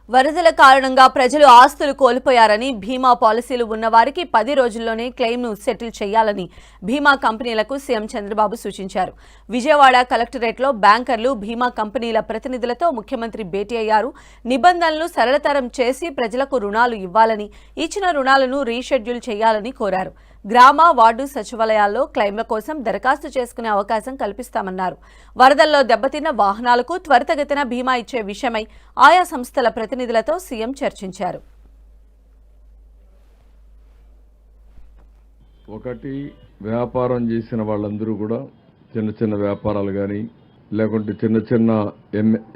వరదల కారణంగా ప్రజలు ఆస్తులు కోల్పోయారని బీమా పాలసీలు ఉన్నవారికి 10 రోజుల్లోనే క్లెయిమ్ను సెటిల్ చేయాలని బీమా కంపెనీలకు సీఎం చంద్రబాబు సూచించారు. విజయవాడ కలెక్టరేట్లో బ్యాంకర్లు బీమా కంపెనీల ప్రతినిధులతో ముఖ్యమంత్రి భేటీ అయ్యారు. నిబంధనలు సరళతరం చేసి ప్రజలకు రుణాలు ఇవ్వాలని, ఇచ్చిన రుణాలను రీషెడ్యూల్ చేయాలని కోరారు. గ్రామ వార్డు సచివాలయాల్లో క్లెయిమ్ల కోసం దరఖాస్తు చేసుకునే అవకాశం కల్పిస్తామన్నారు. వరదల్లో దెబ్బతిన్న వాహనాలకు త్వరితగతిన బీమా ఇచ్చే విషయమై ఆయా సంస్థల ప్రతినిధులతో సీఎం చర్చించారు. ఒకటి, వ్యాపారం చేసిన వాళ్ళందరూ కూడా చిన్న చిన్న వ్యాపారాలు కానీ లేకుంటే చిన్న చిన్న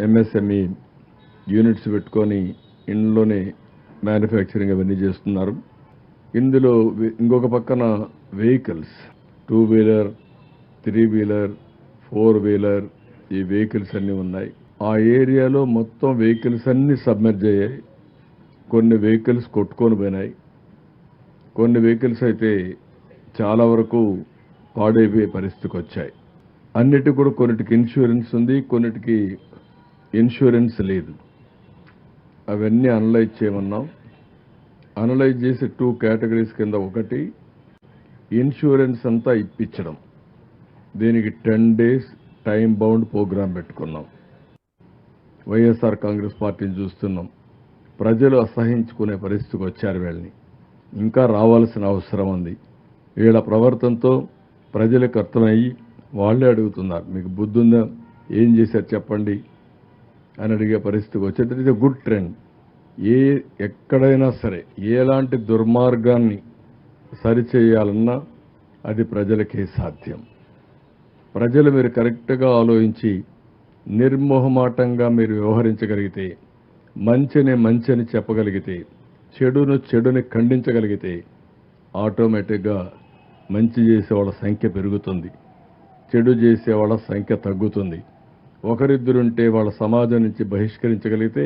ఎంఎస్ఎంఈ యూనిట్స్ పెట్టుకొని ఇంట్లోనే మ్యానుఫ్యాక్చరింగ్ అవన్నీ చేస్తున్నారు. ఇందులో ఇంకొక పక్కన వెహికల్స్ 2 వీలర్ 3 వీలర్ 4 వీలర్ ఈ వెహికల్స్ అన్నీ ఉన్నాయి. ఆ ఏరియాలో మొత్తం వెహికల్స్ అన్నీ సబ్మెర్జ్ అయ్యాయి. కొన్ని వెహికల్స్ కొట్టుకొని పోయినాయి. కొన్ని వెహికల్స్ అయితే చాలా వరకు పాడైపోయే పరిస్థితికి వచ్చాయి. అన్నిటి కూడా కొన్నిటికి ఇన్సూరెన్స్ ఉంది, కొన్నిటికి ఇన్సూరెన్స్ లేదు. అవన్నీ అనలైజ్ చేయమన్నాం. అనలైజ్ చేసి 2 కేటగిరీస్ కింద ఒకటి ఇన్సూరెన్స్ అంతా ఇప్పించడం. దీనికి 10 days టైం బౌండ్ ప్రోగ్రాం పెట్టుకున్నాం. వైఎస్ఆర్ కాంగ్రెస్ పార్టీని చూస్తున్నాం. ప్రజలు అసహించుకునే పరిస్థితికి వచ్చారు. వీళ్ళని ఇంకా రావాల్సిన అవసరం ఉంది. వీళ్ళ ప్రవర్తనతో ప్రజలకు అర్థమయ్యి వాళ్ళే అడుగుతున్నారు, మీకు బుద్ధి ఉందా, ఏం చేశారు చెప్పండి అని అడిగే పరిస్థితికి వచ్చేది. It is a good trend. ఎక్కడైనా సరే ఎలాంటి దుర్మార్గాన్ని సరిచేయాలన్నా అది ప్రజలకే సాధ్యం. ప్రజలు మీరు కరెక్ట్గా ఆలోచించి నిర్మోహమాటంగా మీరు వ్యవహరించగలిగితే, మంచిని మంచిని చెప్పగలిగితే, చెడుని ఖండించగలిగితే ఆటోమేటిక్గా మంచి చేసేవాళ్ళ సంఖ్య పెరుగుతుంది, చెడు చేసేవాళ్ళ సంఖ్య తగ్గుతుంది. ఒకరిద్దరుంటే వాళ్ళ సమాజం నుంచి బహిష్కరించగలిగితే,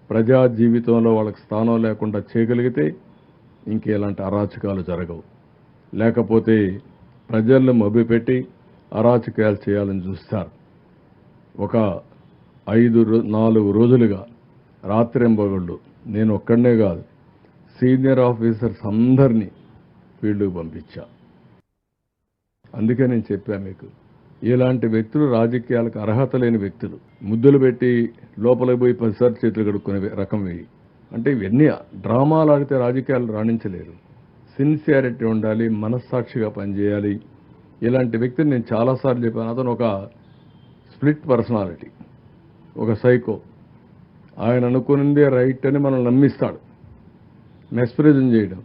ప్రజా జీవితంలో వాళ్ళకి స్థానం లేకుండా చేయగలిగితే ఇంకెలాంటి అరాచకాలు జరగవు. లేకపోతే ప్రజలను మభ్యపెట్టి అరాచకాలు చేయాలని చూస్తారు. ఒక 4 రోజులుగా రాత్రింబగళ్ళు నేను ఒక్కడనే కాదు, సీనియర్ ఆఫీసర్స్ అందరినీ ఫీల్డ్కి పంపించా. అందుకే నేను చెప్పా మీకు, ఇలాంటి వ్యక్తులు రాజకీయాలకు అర్హత లేని వ్యక్తులు. ముద్దులు పెట్టి లోపలికి పోయి 10 సార్లు చేతులు కడుక్కునే రకం ఇవి. అంటే ఇవన్నీ డ్రామాలు ఆడితే రాజకీయాలు రాణించలేరు. సిన్సియారిటీ ఉండాలి, మనస్సాక్షిగా పనిచేయాలి. ఇలాంటి వ్యక్తిని నేను చాలాసార్లు చెప్పాను. అతను ఒక స్ప్లిట్ పర్సనాలిటీ, ఒక సైకో. ఆయన అనుకున్నదే రైట్ అని మనం నమ్మిస్తాడు, మెస్ప్రిజం చేయడం,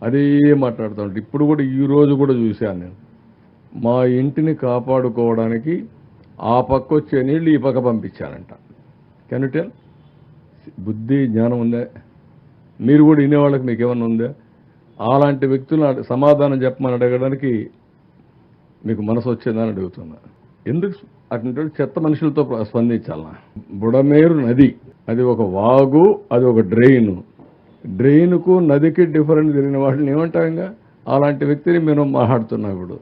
అదే మాట్లాడుతూ. ఇప్పుడు కూడా ఈ రోజు కూడా చూశాను నేను. మా ఇంటిని కాపాడుకోవడానికి ఆ పక్క వచ్చే నీళ్ళు ఈ పక్క పంపించానంట. Can you tell? బుద్ధి జ్ఞానం ఉందా? మీరు కూడా వినేవాళ్ళకి మీకు ఏమన్నా ఉందా? అలాంటి వ్యక్తులను సమాధానం చెప్పమని అడగడానికి మీకు మనసు వచ్చేదని అడుగుతున్నా. ఎందుకు అటువంటి చెత్త మనుషులతో స్పందించాలన్నా? బుడమేరు నది, అది ఒక వాగు, అది ఒక డ్రైన్కు నదికి డిఫరెంట్ తెలియని వాటిని ఏమంటాం? ఇంకా అలాంటి వ్యక్తిని మేము మాట్లాడుతున్నాం ఇప్పుడు.